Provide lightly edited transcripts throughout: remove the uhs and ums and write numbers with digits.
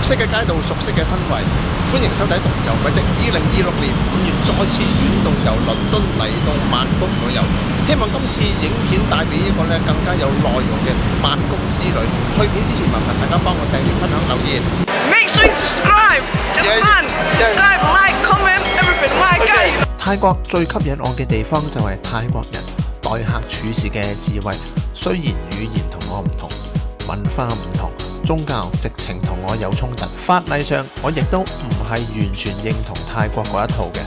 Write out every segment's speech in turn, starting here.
悉嘅街道、熟悉嘅氛圍。歡迎收睇獨遊軌跡。2026年5月再次遠道由倫敦嚟到曼谷旅遊，希望今次影片帶俾一個更加有內容嘅曼谷之旅。去片之前麻煩大家幫我訂閱、分享、留言。Make sure you subscribe. It's fun. Subscribe, like, comment, everything. My God. 泰國最吸引我嘅地方就係泰國人待客處事嘅智慧。雖然語言同我唔同，文化唔同，宗教直情同我有衝突，法例上我亦都唔係完全認同泰國嗰一套嘅。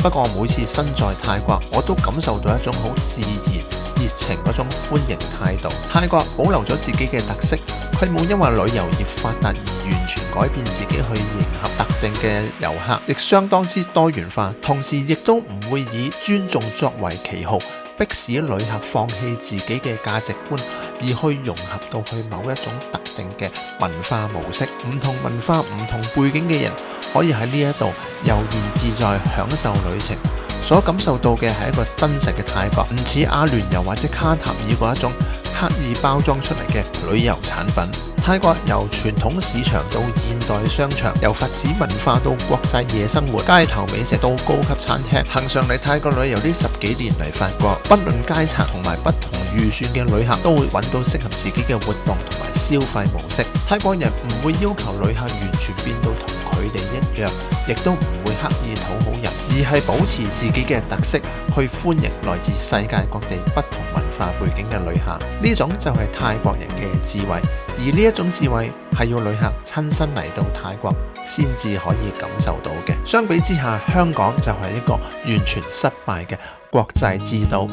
不過每次身在泰國，我都感受到一種好自然、熱情嗰種歡迎態度。泰國保留咗自己嘅特色，佢冇因為旅遊業發達而完全改變自己去迎合特定嘅遊客，亦相當之多元化。同時亦都唔會以尊重作為旗號，迫使旅客放棄自己嘅價值觀，而去融合到去某一種特定嘅文化模式。唔同文化、唔同背景嘅人可以喺呢一度悠然自在享受旅程，所感受到嘅係一個真實嘅泰國，唔似阿聯酋或者卡塔爾嗰一種刻意包裝出嚟嘅旅遊產品。泰國由傳統市場到現代商場，由佛寺文化到國際夜生活，街頭美食到高級餐廳。行上嚟泰國旅遊呢10幾年嚟發覺，不論階層同埋不同預算嘅旅客都會揾到適合自己嘅活動同埋消費模式。泰國人唔會要求旅客完全變到同佢哋一樣，亦都唔會刻意討好人，而係保持自己嘅特色去歡迎來自世界各地不同文化背景嘅旅客。呢種就係泰國人嘅智慧，而呢一種智慧係要旅客親身嚟到泰國先至可以感受到嘅。相比之下，香港就係一個完全失敗嘅國際之都。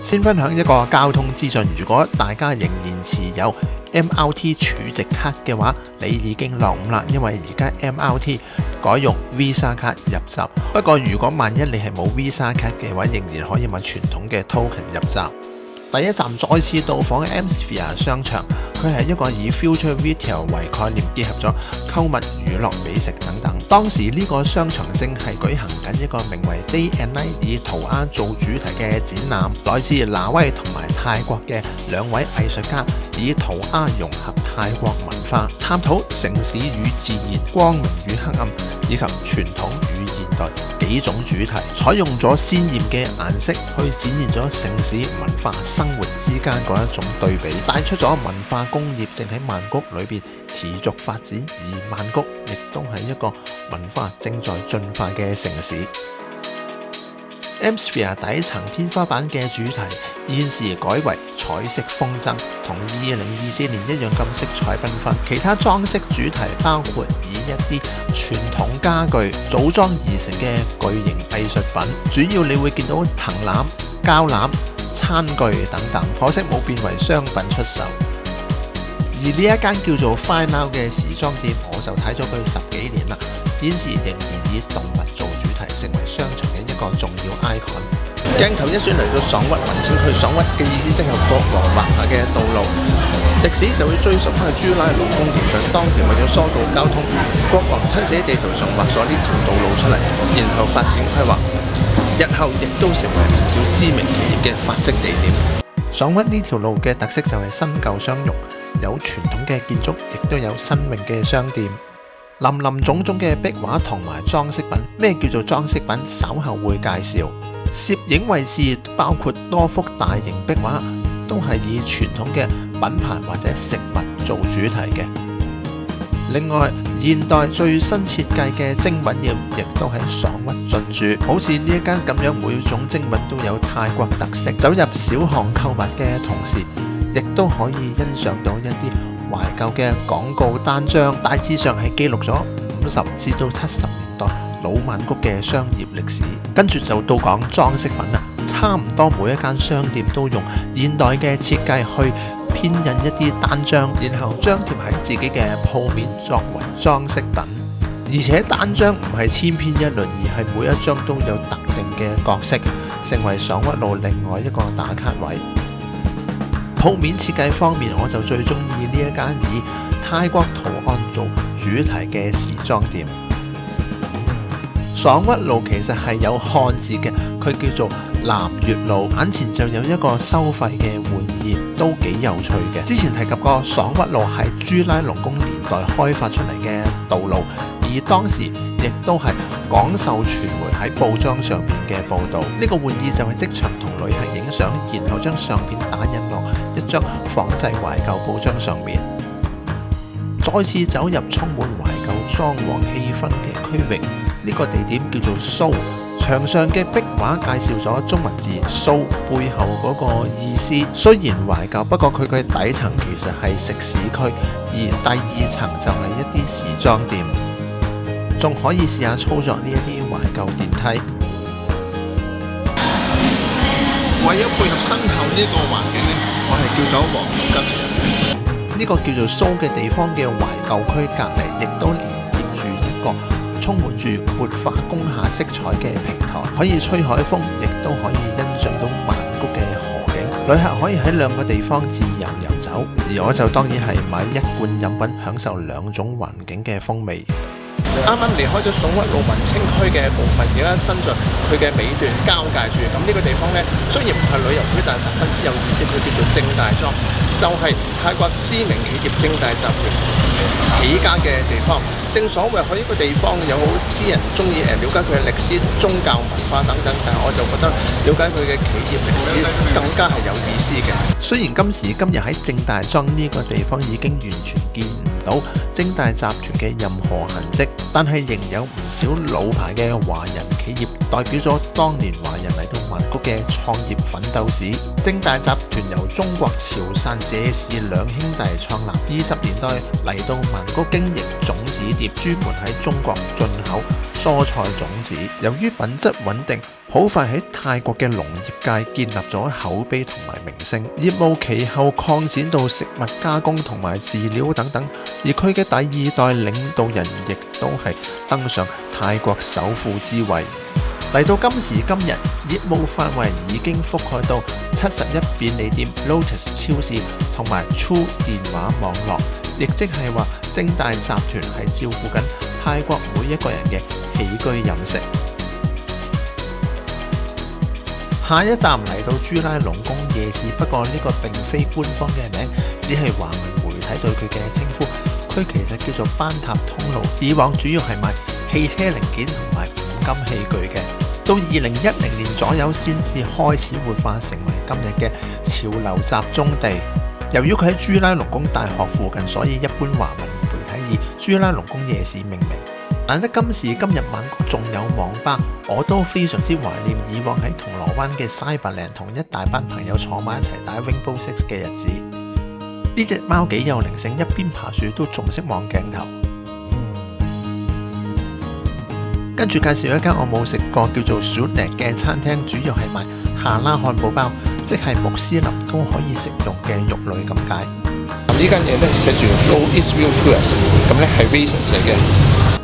先分享一個交通資訊，如果大家仍然持有 MRT 儲值卡嘅話，你已經落伍啦，因為而家 MRT 改用 Visa 卡入閘。不過如果萬一你係冇 Visa 卡嘅話，仍然可以買傳統嘅 token 入閘。第一站再次到訪 MSphere 商場，佢係一個以 Future Retail 為概念，結合咗購物、娛樂、美食等等。當時呢個商場正係舉行緊一個名為 Day and Night 以塗鴉做主題嘅展覽，來自挪威同埋泰國嘅2位藝術家以塗鴉融合泰國文化，探討城市與自然、光明與黑暗，以及傳統與現代幾種主題，採用咗鮮豔嘅顏色去展現咗城市文化生活之間嗰一種對比，帶出咗文化工業正喺曼谷裏邊持續發展，而曼谷亦都係一個文化正在進化嘅城市。MSphere 第一層天花板嘅主題現時改為彩色風箏，同2024年一樣咁色彩繽紛。其他裝飾主題包括以一啲傳統家具組裝而成嘅巨型藝術品，主要你會見到藤籃、膠籃、餐具等等，可惜冇變為商品出售。而呢一間叫做 Fine Now 嘅時裝店，我就睇咗佢10幾年啦，現時仍然以動物做主題，成為商場嘅一個重要 icon。鏡頭一轉嚟到爽屈文青區，爽屈嘅意思即係國王畫下嘅道路，歷史就會追溯翻去朱拉隆功年代，當時為咗疏導交通，國王親自喺地圖上畫咗呢條道路出嚟，然後發展規劃，日後亦都成為唔少知名企業嘅發跡地點。爽屈呢條路嘅特色就係新舊相融，有傳統嘅建築，亦都有新穎嘅商店，林林種種嘅壁畫同埋裝飾品。咩叫做裝飾品？稍後會介紹。攝影位置包括多幅大型壁畫，都係以傳統嘅品牌或者食物做主題嘅。另外，現代最新設計嘅精品店亦都喺爽屈進駐，好似呢一間咁樣，每種精品都有泰國特色。走入小巷購物嘅同時，亦都可以欣賞到一啲懷舊嘅廣告單張，大致上係記錄咗50至到70年代老曼谷嘅商業歷史。跟住就到講裝飾品啦，差唔多每一間商店都用現代嘅設計去編印一啲單張，然後張貼喺自己嘅鋪面作為裝飾品。而且單張唔係千篇一律，而係每一張都有特定嘅角色，成為爽屈路另外一個打卡位。鋪面設計方面，我就最中意呢一間以泰國圖案做主題嘅時裝店。爽屈路其實係有漢字嘅，佢叫做南越路，眼前就有一個收費嘅玩意，都幾有趣嘅。之前提及過爽屈路係朱拉隆功年代開發出嚟嘅道路，而當時亦都係廣受傳媒喺報章上邊嘅報導。呢個玩意就係即場同旅客影相，然後將相片打印落一張仿製懷舊報章上面。再次走入充滿懷舊裝潢氣氛嘅區域，呢個地點叫做蘇。牆上嘅壁畫介紹咗中文字蘇背後嗰個意思。雖然懷舊，不過佢嘅底層其實係食肆區，而第二層就係一啲時裝店，仲可以試下操作呢一啲懷舊電梯。為咗配合新後呢個環境呢，我係叫咗黃牛吉。呢個叫做蘇嘅地方嘅懷舊區隔離，亦都連接住一個充滿住活化工廈色彩嘅平台，可以吹海風，亦都可以欣賞到曼谷嘅河景。旅客可以喺兩個地方自由遊走，而我就當然係買一罐飲品，享受兩種環境嘅風味。啱啱離開咗爽屈路文青區嘅部分，而家身在佢嘅尾段交界處。咁呢個地方呢，雖然唔係旅遊區，但係十分之有意思。佢叫做正大莊，就係泰國知名企業正大集團起家嘅地方。正所謂去呢個地方，有啲人中意了解佢嘅歷史、宗教文化等等，但係我就覺得了解佢嘅企業歷史更加係有意思嘅。雖然今時今日喺正大莊呢個地方已經完全見唔到正大集團嘅任何痕跡，但係仍有唔少老牌嘅華人企業代表咗當年華人嚟到曼谷嘅創業奮鬥史。正大集團由中國潮汕謝氏兩兄弟創立，20年代嚟到曼谷經營種子店，專門喺中國進口蔬菜種子。由於品質穩定，好快喺泰國嘅農業界建立咗口碑同埋名聲。業務其後擴展到食物加工同埋飼料等等，而佢嘅第二代領導人亦都係登上泰國首富之位。嚟到今時今日，業務範圍已經覆蓋到71便利店、Lotus 超市同埋 True 電話網絡，亦即係話正大集團係照顧緊泰國每一個人嘅起居飲食。下一站嚟到朱拉隆功夜市，不過呢個並非官方嘅名，只係華文媒體對佢嘅稱呼。佢其實叫做班塔通路，以往主要係賣汽車零件同埋五金器具嘅，到2010年左右先至開始活化成為今日嘅潮流集中地。由於佢喺朱拉隆功大學附近，所以一般華文媒體以朱拉隆功夜市命名。難得今時今日曼谷仲有網吧，我都非常之懷念以往喺銅鑼灣嘅 Cyberland 同一大班朋友坐埋一齊打 Rainbow Six 嘅日子。呢隻貓幾有靈性，一邊爬樹都仲識望鏡頭。跟住介紹一間我冇食過叫做 Sunet 嘅餐廳，主要係賣夏拉漢堡包，即係穆斯林都可以食用嘅肉類咁解。呢間嘢咧寫住 Low Eastview Tours， 咁咧係 racist 嚟嘅。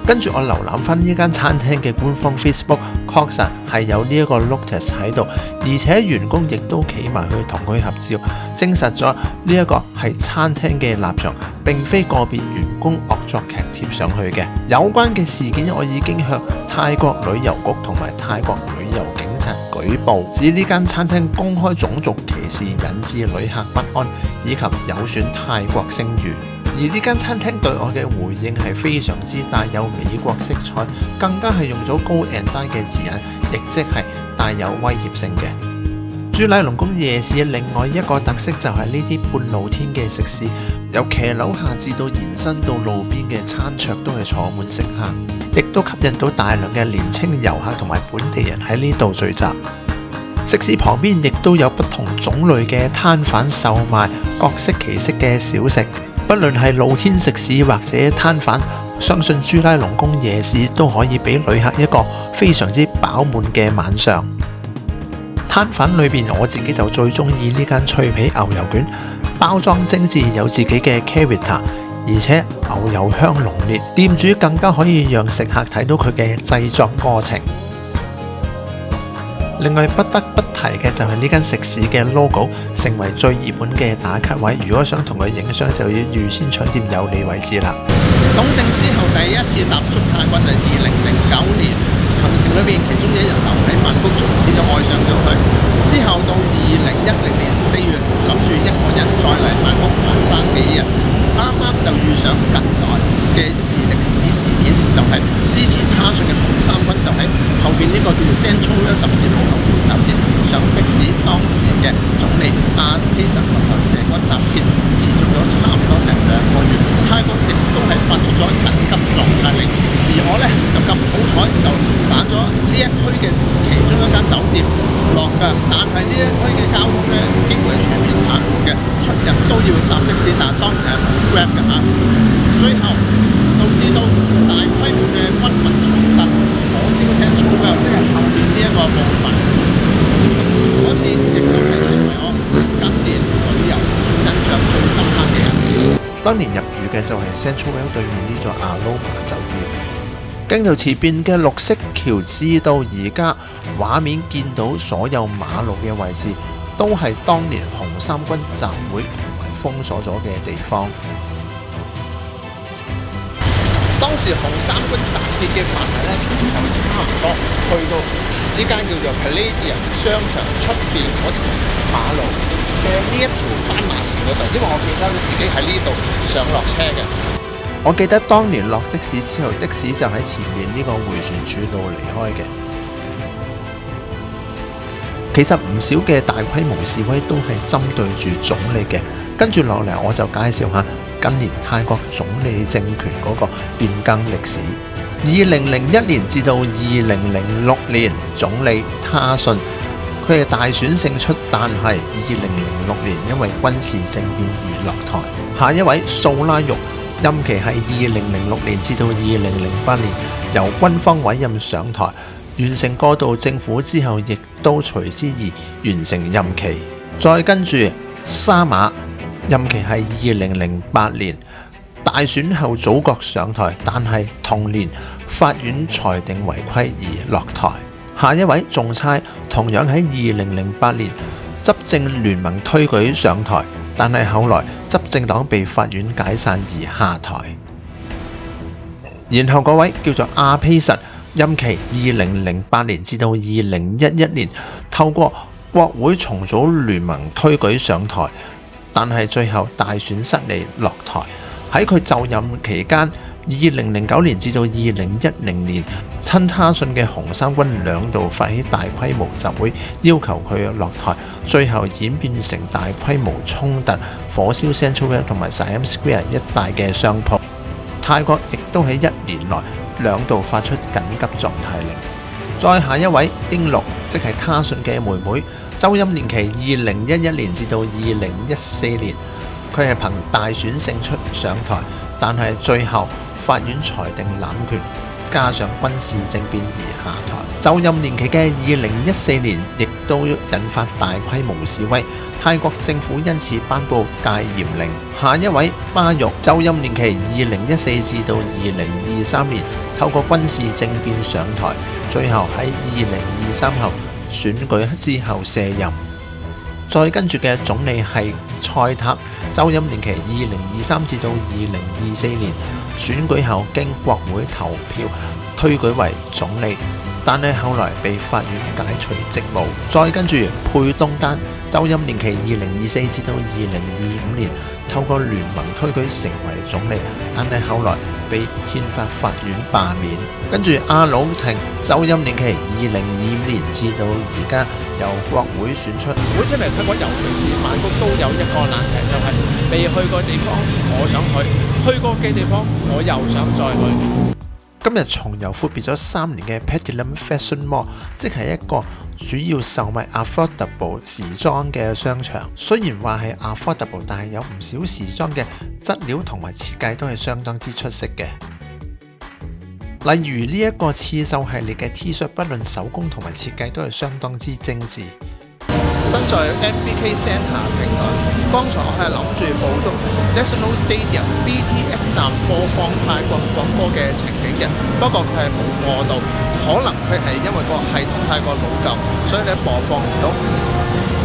跟住我瀏覽翻呢間餐廳嘅官方 Facebook， 確實係有呢一個 Lotus 喺度，而且員工亦都企埋去同佢合照，證實咗呢一個係餐廳嘅立場，並非個別員工惡作劇貼上去嘅。有關嘅事件我已經向泰國旅遊局同埋泰國旅遊警察舉報，指呢間餐廳公開種族歧視，引致旅客不安，以及有損泰國聲譽。而呢間餐廳對我嘅回應係非常之帶有美國色彩，更加係用咗高 and die 嘅字眼，亦即係帶有威脅性嘅。朱拉隆功夜市另外一個特色就係呢啲半露天嘅食肆，由騎樓下至到延伸到路邊嘅餐桌都係坐滿食客，亦都吸引到大量嘅年輕遊客同埋本地人喺呢度聚集。食肆旁邊亦都有不同種類嘅攤販售賣各式其式嘅小食。不論係露天食肆或者攤販，相信朱拉隆功夜市都可以俾旅客一個非常之飽滿嘅晚上。攤販裏邊我自己就最中意呢間脆皮牛油卷，包裝精緻，有自己嘅 character， 而且牛油香濃烈，店主更加可以讓食客睇到佢嘅製作過程。另外不得不提嘅就係呢間食肆嘅 logo 成為最熱門嘅打卡位，如果想同佢影相就要預先搶佔有利位置啦。董姓之後第一次踏足泰國就係2009年，行程裏邊其中一日留喺曼谷，從此就愛上咗佢。之後到2010年4月，諗住一個人再嚟曼谷玩翻幾日，啱啱就遇上近代嘅一次歷史事件，就係支持他信嘅紅衫軍就喺後邊呢個叫做 Central Rail 十字路口邊集結，想迫使當時嘅總理阿希實落台。成個集結持續咗差唔多成2個月，泰國亦都係發出咗緊急狀態令，而我呢，就咁好彩就揀咗呢一區嘅其中一間酒店落㗎，但係呢一區嘅交通呢，幾乎係全面癱瘓嘅，出入都要搭的士，但當時係冇 Grab 嘅嚇。最後導致到大規模嘅軍民衝突，火燒Central Rail，即係後面呢一個部分。嗰次亦都係成為我近年旅遊印象最深刻嘅日子。當年入住嘅就係 Central Rail 對面呢座阿羅瑪酒店。經由前邊嘅綠色橋至到而家畫面見到所有馬路嘅位置，都係當年紅衫軍集會同埋封鎖咗嘅地方。當時紅衫軍集結嘅範圍呢，其實就差唔多去到呢間叫做 Palladium 商場出邊嗰條馬路嘅呢一條斑馬線嗰度，因為我記得自己喺呢度上落車嘅。我記得當年落的士之後，的士就喺前面呢個迴旋處度離開嘅。其實唔少嘅大規模示威都係針對住總理嘅。跟住落嚟我就介紹下近年泰國總理政權嗰個變更歷史。2001年至到2006年，總理他信佢係大選勝出，但係2006年因為軍事政變而落台。下一位素拉玉，任期係2006年至到2008年，由軍方委任上台，完成過渡政府之後，亦都隨之而完成任期。再跟住沙馬，任期係2008年，大選後組閣上台，但係同年法院裁定違規而落台。下一位仲差，同樣喺2008年執政聯盟推舉上台，但係後來執政黨被法院解散而下台。然後嗰位叫做阿披實，任期2008年至到2011年，透過國會重組聯盟推舉上台，但係最後大選失利落台。喺佢就任期間，2009年至到2010年，親他信嘅紅衫軍兩度發起大規模集會，要求佢落台，最後演變成大規模衝突，火燒 Central Rail 同埋 Siam Square 一帶嘅商鋪。泰國亦都喺1年內兩度發出緊急狀態令。再下一位英祿，即係他信嘅妹妹，就任年期2011年至到2014年。佢係憑大選勝出上台，但係最後法院裁定濫權，加上軍事政變而下台。就任年期嘅2014年，亦都引發大規模示威，泰國政府因此頒布戒嚴令。下一位巴育，就任年期2014至到2023年，透過軍事政變上台，最後喺2023後選舉之後卸任。再跟住嘅總理係蔡塔，就任年期2023至到2024年，選舉後經國會投票推舉為總理，但係後來被法院解除職務。再跟住佩東丹，就任年期2024至到2025年，透過聯盟推舉成為總理，但係後來被憲法法院罷免。跟住阿魯廷，就任年期2025年至到而家，由國會選出。每次嚟泰國，尤其是曼谷，都有一個難題，就係未去過地方我想去，去過嘅地方我又想再去。今日重遊闊別咗3年嘅 Petilam Fashion Mall， 即係一個主要售賣 affordable 時裝嘅商場。雖然話係 affordable， 但係有唔少時裝嘅質料同埋設計都係相當之出色嘅。例如呢一個刺繡系列嘅 T 恤，不論手工同埋設計都係相當之精緻。身在 MBK Centre 平台，剛才我係諗住捕捉 National Stadium BTS 站播放泰國國歌嘅情景嘅，不過佢係冇播到，可能佢係因為個系統太過老舊，所以你播放唔到。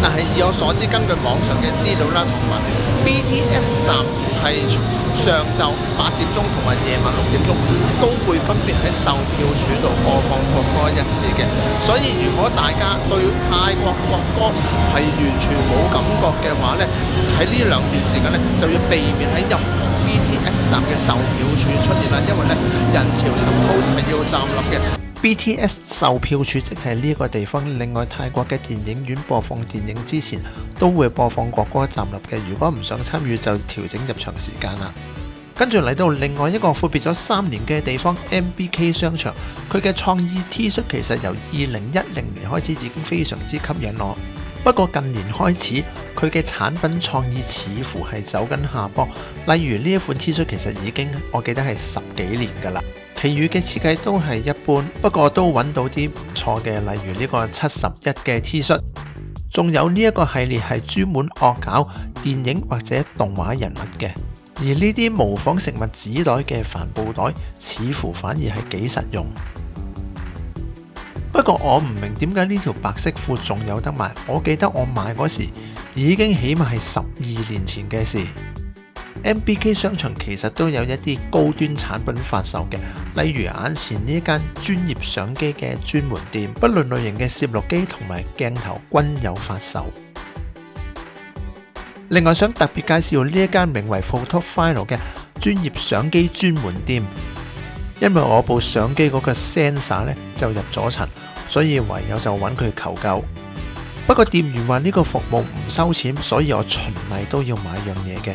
但係以我所知，根據網上嘅資料啦，同埋 BTS 站係上晝8點鐘同埋夜晚6點鐘都會分別喺售票處度播放國歌一次嘅。所以如果大家對泰國國歌係完全冇感覺嘅話呢，喺呢2段時間呢，就要避免喺任何 BTS 站嘅售票處出現啦，因為呢人潮 suppose 係要站立嘅。BTS 售票處即係呢個地方。另外，泰國嘅電影院播放電影之前都會播放國歌站立嘅。如果唔想參與，就調整入場時間啦。跟住嚟到另外一個闊別咗3年嘅地方 MBK 商場，佢嘅創意 T 恤其實由2010年開始已經非常之吸引我。不過近年開始，佢嘅產品創意似乎係走緊下坡。例如呢一款 T 恤其實已經我記得係10幾年㗎啦。其餘嘅設計都係一般，不過都揾到啲唔錯嘅，例如呢個71嘅 T 恤，仲有呢一個系列係專門惡搞電影或者動畫人物嘅。而呢啲模仿食物紙袋嘅帆布袋，似乎反而係幾實用。不過我唔明點解呢條白色褲仲有得賣，我記得我買嗰時已經起碼係12年前嘅事。MBK 商場其實都有一啲高端產品發售嘅，例如眼前呢一間專業相機嘅專門店，不論類型嘅攝錄機同埋鏡頭均有發售。另外想特別介紹呢一間名為 PhotoFile 嘅專業相機專門店，因為我部相機嗰個 sensor 呢就入咗塵，所以唯有就揾佢求救。不過店員話呢個服務唔收錢，所以我循例都要買樣嘢嘅。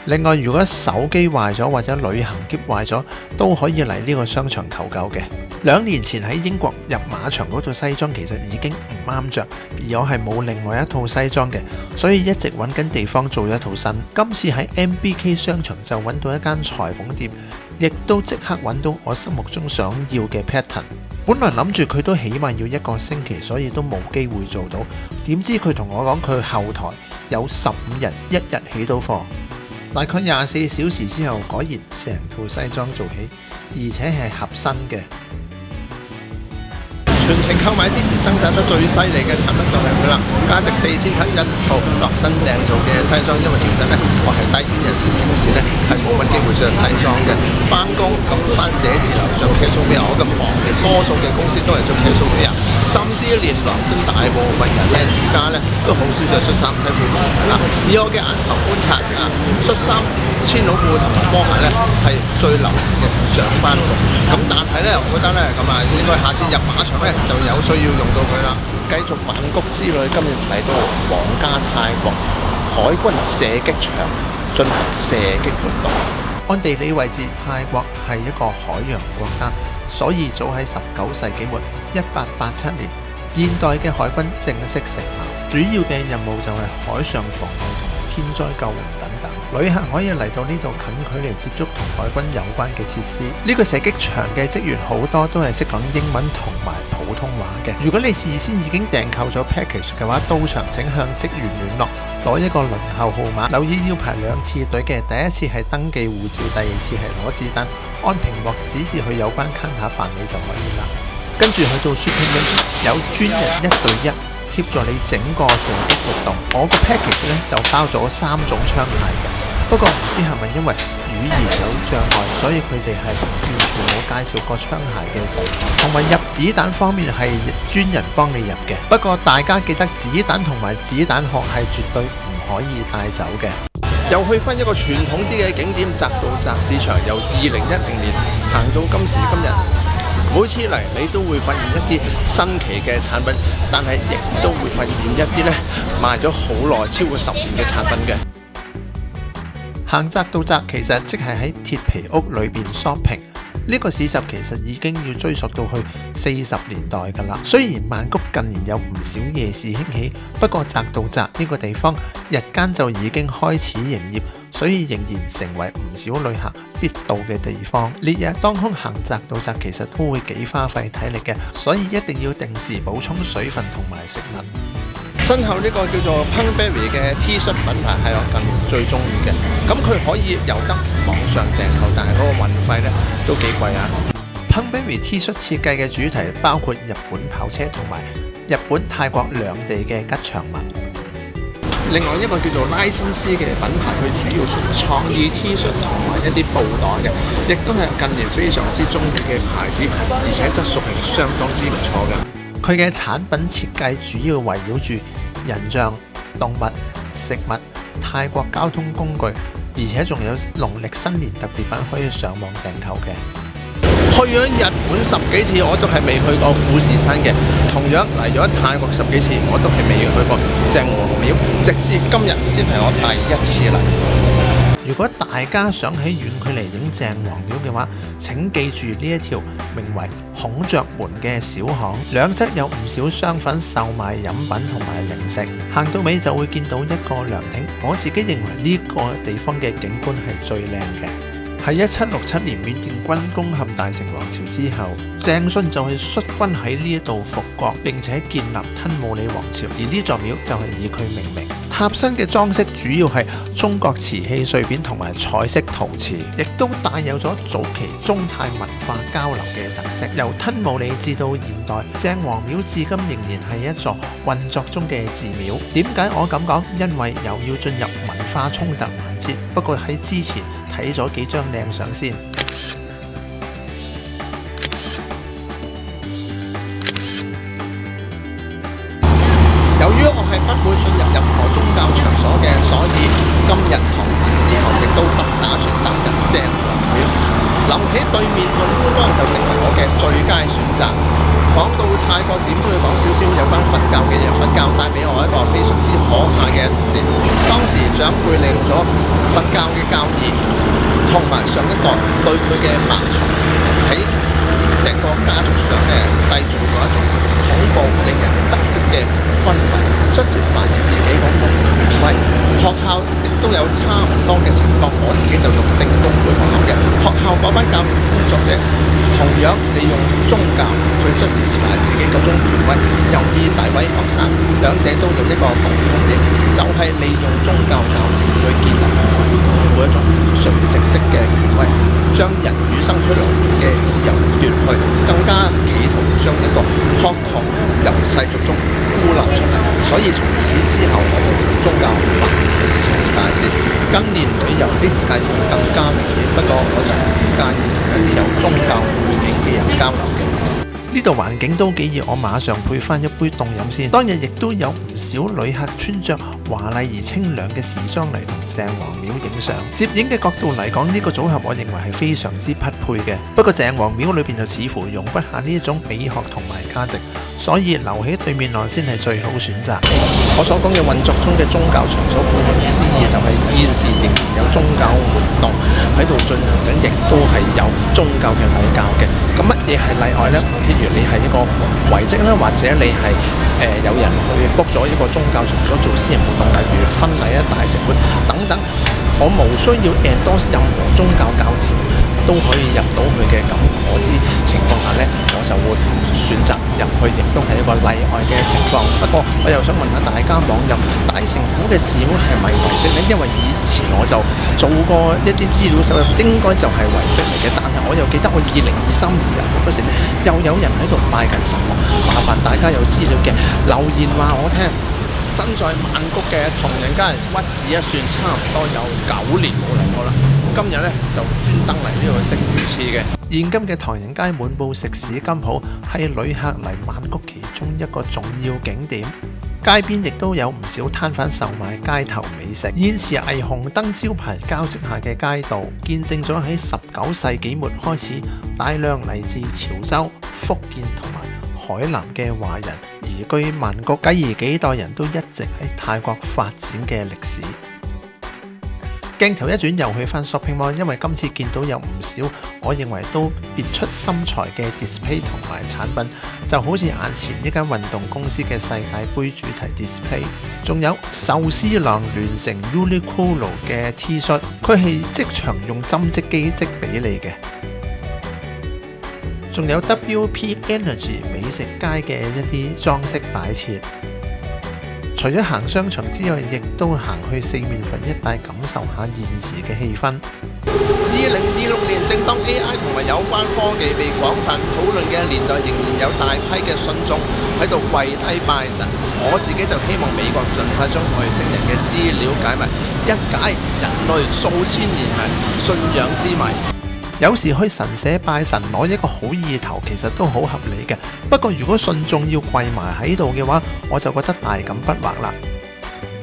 另外，如果手機壞咗或者旅行篋壞咗，都可以嚟呢個商場求救嘅。2年前喺英國入馬場嗰套西裝其實已經唔啱着，而我係冇另外一套西裝嘅，所以一直揾緊地方做一套新。今次喺 MBK 商場就揾到一間裁縫店，亦都即刻揾到我心目中想要嘅 pattern。本來諗住佢都起碼要1個星期，所以都冇機會做到。點知佢同我講佢後台有15日1日起到貨。大概24小時之後，果然成套西裝做起，而且係合身嘅。全程購買之前掙扎得最犀利嘅產品就係佢啦，價值4000蚊一套落身訂做嘅西裝。因為其實呢，我係低端人士，平時呢係冇乜機會着西裝嘅。翻工咁翻寫字樓着 casual wear，我嘅行業多數嘅公司都係着 casual wear，甚至連倫敦大部分人呢而家呢都好少着恤衫西褲嘅啦。以我嘅眼頭觀察啊，恤衫、千老褲同埋波鞋呢係最流行嘅上班服。咁但係呢，我覺得呢，咁啊，應該下次入馬場呢就有需要用到佢啦。繼續曼谷之旅，今日嚟到皇家泰國海軍射擊場進行射擊活動。按地理位置，泰國係一個海洋國家，所以早喺19世紀末1887年，現代嘅海軍正式成立。主要嘅任務就係海上防衛同埋天災救援等等。旅客可以嚟到呢度近距離接觸同海軍有關嘅設施。呢個射擊場嘅職員好多都係識講英文同埋普通話嘅。如果你事先已經訂購咗 package 嘅話，到場請向職員聯絡，攞一個輪候號碼。留意要排2次隊嘅，第一次係登記護照，第2次係攞子彈。按屏幕指示去有關卡下辦理就可以啦。跟住去到 shooting range， 有專人1對1協助你整個射擊活動。我個 package 呢就包咗3種槍械嘅，不過唔知係咪因為語言有障礙，所以佢哋係完全冇介紹過槍械嘅細節。同埋入子彈方面係專人幫你入嘅，不過大家記得子彈同埋子彈殼係絕對唔可以帶走嘅。又去翻一個傳統啲嘅景點——宅道宅市場，由2010年行到今時今日。每次嚟你都會發現一啲新奇嘅產品，但係亦都會發現一啲呢賣咗好耐，超過10年嘅產品嘅。行宅到宅其實即係喺鐵皮屋裏邊 shopping。呢個市集其實已經要追溯到去40年代㗎啦。雖然曼谷近年有唔少夜市興起，不過宅到宅呢個地方日間就已經開始營業，所以仍然成為唔少旅客必到嘅地方。烈日當空行宅到宅其實都會幾花費體力嘅，所以一定要定時補充水分同埋食物。身後呢個叫做 Punkberry 嘅 T 恤品牌係我近年最中意嘅，咁佢可以由得網上訂購，但係嗰個運費呢都幾貴啊。Punkberry T 恤設計嘅主題包括日本跑車同埋日本泰國兩地嘅吉祥物。另外一個叫做拉辛斯嘅品牌，佢主要出創意 T 恤同埋一啲布袋嘅，亦都係近年非常之中意嘅牌子，而且質素係相當之唔錯嘅。佢嘅產品設計主要圍繞住人像、動物、食物、泰國交通工具，而且仲有農曆新年特別品可以上網訂購嘅。去咗日本10幾次，我都係未去過富士山嘅。同樣嚟咗泰國10幾次，我都係未去過鄭王廟，直至今日先係我第一次嚟。如果大家想喺遠距離影鄭王廟嘅話，請記住呢一條名為孔雀門嘅小巷，兩側有唔少商販售賣飲品同埋零食，行到尾就會見到一個涼亭。我自己認為呢個地方嘅景觀係最靚嘅。喺1767年緬甸軍攻陷大成王朝之後，鄭信就係率軍喺呢一度復國，並且建立吞武里王朝，而呢座廟就係以佢命名。塔身嘅裝飾主要係中國瓷器碎片同埋彩色陶瓷，亦都帶有咗早期中泰文化交流嘅特色。由吞武里至到現代，鄭王廟至今仍然係一座運作中嘅寺廟。點解我咁講？因為又要進入文化衝突環節，不過喺之前睇咗幾張靚相先。由於我係不會進入任何宗教場所嘅，所以今日堂完之後亦都不打算踏入鄭王廟，留喺對面觀光就成為我嘅最佳選擇。講到泰國，點都要講少少有關佛教嘅嘢。佛教帶俾我一個非常之可怕嘅童年。當時長輩利用咗佛教嘅教義同埋上一代對佢嘅盲從，喺成個家族上咧製造咗一種恐怖、令人窒息嘅氛圍，出脫翻自己嗰個權威。學校亦都有差唔多嘅情況，我自己就讀聖公會學校嘅，學校嗰班教育工作者同樣利用宗教去質疑埋自己嗰種權威，有意詆毀學生。兩者都有一個共同點，就係利用宗教教條去建立同埋鞏固一種垂直式嘅權威，將人與生俱來嘅自由奪去，更加企圖將一個學童由世俗中孤立出嚟。所以從此之後，我就同宗教劃分清界線。近年旅遊呢條界線更加明顯，不過我就唔介意同一啲有宗教背景嘅人交流嘅。呢度環境都幾熱，我馬上配翻一杯凍飲先。當日亦都有唔少旅客穿着華麗而清涼嘅時裝嚟同鄭王廟影相。攝影嘅角度嚟講，呢個組合我認為係非常之匹配嘅。不過鄭王廟裏邊就似乎容不下呢一種美學同埋價值，所以留喺對面岸先係最好選擇。我所講嘅運作中嘅宗教場所，顧名思義就係現時仍然有宗教活動喺度進行緊，亦都係有宗教嘅禮教嘅。咁乜嘢係例外呢？譬如你係一個遺跡啦，或者你係有人去 book 咗一個宗教場所做私人活動，例如婚禮啊、大食會等等，我無需要 endorse 任何宗教教條都可以入到去嘅。咁嗰啲情況下呢，我就會選擇入去，亦都係一個例外嘅情況。不過我又想問下大家網友，大城府嘅寺廟係咪遺跡呢？因為以前我就做過一啲資料搜集，應該就係遺跡嚟嘅。但係我又記得我2023年入嗰時又有人喺度拜緊神喎。麻煩大家有資料嘅留言話我聽。身在曼谷嘅唐人街屈指一算，差唔多有9年冇嚟過啦。今日呢，就專登嚟呢度食魚翅嘅。現今嘅唐人街滿佈食肆金鋪，係旅客嚟曼谷其中一個重要景點。街邊亦都有唔少攤販售賣街頭美食。現時霓虹燈招牌交織下嘅街道，見證咗喺19世紀末開始大量嚟自潮州、福建同埋海南嘅華人移居曼谷，繼而幾代人都一直喺泰國發展嘅歷史。鏡頭一轉又去翻 shopping mall， 因為今次見到有唔少我認為都別出心裁嘅 display 同埋產品，就好似眼前呢間運動公司嘅世界盃主題 display， 仲有壽司郎聯成 Uniqlo 嘅 T 恤，佢係即場用針織機織俾你嘅。仲有 WP Energy 美食街嘅一啲裝飾擺設。除咗行商場之外，亦都行去四面佛一帶感受下現時嘅氣氛。2026年，正當 AI 同埋有關科技被廣泛討論嘅年代，仍然有大批嘅信眾喺度跪低拜神。我自己就希望美國盡快將外星人嘅資料解密，一解人類數千年嚟信仰之謎。有時去神社拜神攞一個好意頭，其實都好合理嘅。不過如果信眾要跪埋喺度嘅話，我就覺得大感不惑啦。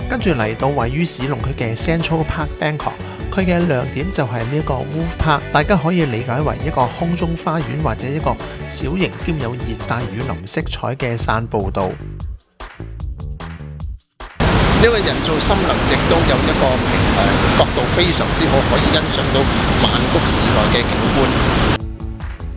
跟住嚟到位於史隆區嘅 Central Park Bangkok， 佢嘅亮點就係呢一個 Wolf Park， 大家可以理解為一個空中花園或者一個小型兼有熱帶雨林色彩嘅散步道。呢個人造森林亦都有一個角度非常之好，可以欣賞到曼谷市內嘅景觀。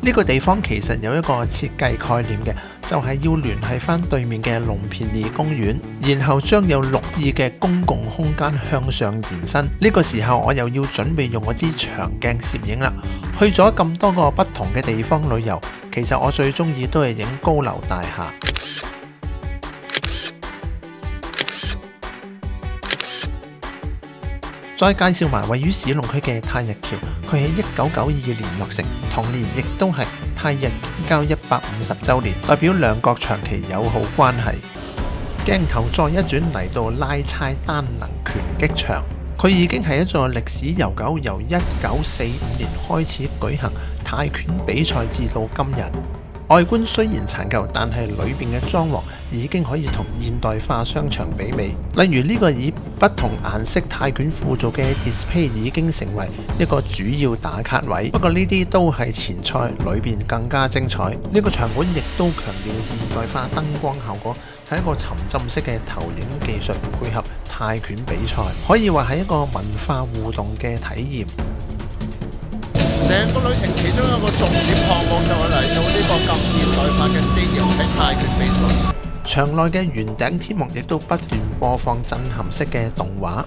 呢個地方其實有一個設計概念嘅，就係要聯繫翻對面嘅龍便利公園，然後將有綠意嘅公共空間向上延伸。呢個時候我又要準備用我支長鏡攝影啦。去咗咁多個不同嘅地方旅遊，其實我最中意都係影高樓大廈。再介紹埋位於史隆區嘅泰日橋，佢喺1992年落成，同年亦都係泰日建交150週年，代表兩國長期友好關係。鏡頭再一轉嚟到拉差單能拳擊場，佢已經係一座歷史悠久，由1945年開始舉行泰拳比賽至到今日。外觀雖然殘舊，但係裏邊嘅裝潢已經可以同現代化商場媲美。例如呢個以不同顏色泰拳輔助嘅 display 已經成為一個主要打卡位。不過呢啲都係前菜，裏邊更加精彩。呢個場館亦都強調現代化燈光效果，係一個沉浸式嘅投影技術配合泰拳比賽，可以話係一個文化互動嘅體驗。成個旅程其中一個重點項目就係嚟到呢個咁現代化嘅 stadium 睇泰拳比賽。場內嘅圓頂天幕亦都不斷播放震撼式嘅動畫，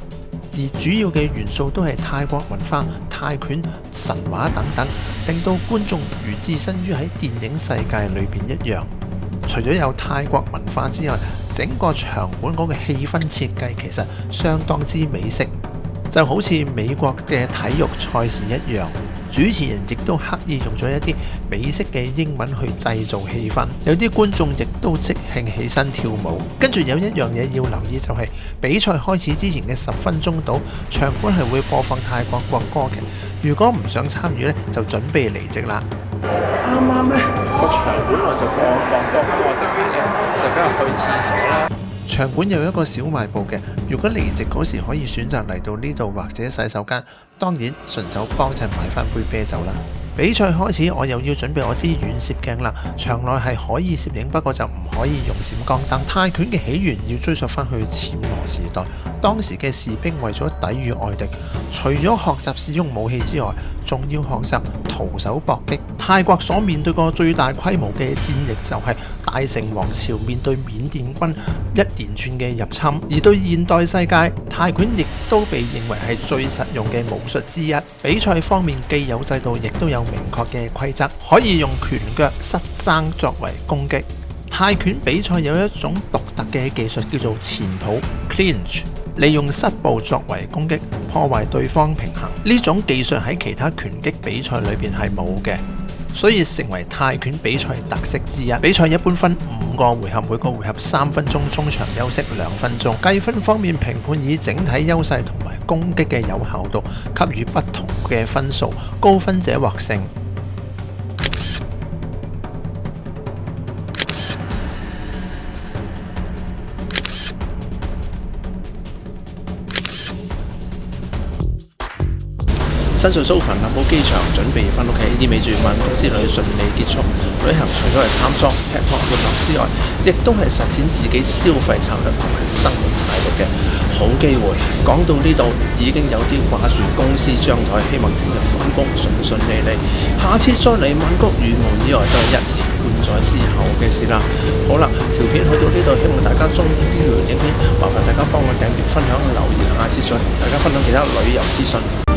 而主要嘅元素都係泰國文化、泰拳、神話等等，令到觀眾如置身於喺電影世界裏邊一樣。除咗有泰國文化之外，整個場館嗰個氣氛設計其實相當之美式，就好似美國嘅體育賽事一樣。主持人亦都刻意用咗一啲美式嘅英文去製造氣氛，有啲觀眾亦都即興起身跳舞。跟住有一樣嘢要留意，就係比賽開始之前嘅10分鐘度，場館係會播放泰國國歌嘅。如果唔想參與呢，就準備離席啦。啱啱呢個場館內就播國歌，咁我側邊呢就梗係去廁所啦。場館有一個小賣部嘅，如果離席嗰時可以選擇嚟到呢度或者洗手間，當然順手幫襯買翻杯啤酒啦。比賽開始，我又要準備我支遠攝鏡啦。場內係可以攝影，不過就唔可以用閃光燈。泰拳嘅起源要追溯翻去暹羅時代，當時嘅士兵為咗抵禦外敵，除咗學習使用武器之外，仲要學習徒手搏擊。泰國所面對過最大規模嘅戰役就係大成王朝面對緬甸軍一連串嘅入侵，而對現代世界，泰拳亦都被認為係最實用嘅武術之一。比賽方面既有制度，亦都有明確嘅規則，可以用拳腳膝踭作為攻擊。泰拳比賽有一種獨特嘅技術叫做前抱 clinch， 利用膝部作為攻擊，破壞對方平衡。呢種技術喺其他拳擊比賽裏邊係冇嘅，所以成為泰拳比賽特色之一。比賽一般分5個回合，每個回合3分鐘，中場休息2分鐘。計分方面，評判以整體優勢同埋攻擊嘅有效度給予不同嘅分數，高分者獲勝。新瑞蘇凡立堡機場準備返屋企，意味住曼谷之旅順利結束。旅行除咗係探索、吃喝玩樂之外，亦都係實踐自己消費策略同埋生活態度嘅好機會。講到呢度已經有啲掛住公司張台，希望聽日返工順順利利。下次再嚟曼谷，如無意外都係1年半載之後嘅事啦。好啦，條片去到呢度，希望大家中意呢條影片，麻煩大家幫我訂閱、分享、留言，下次再同大家分享其他旅遊資訊。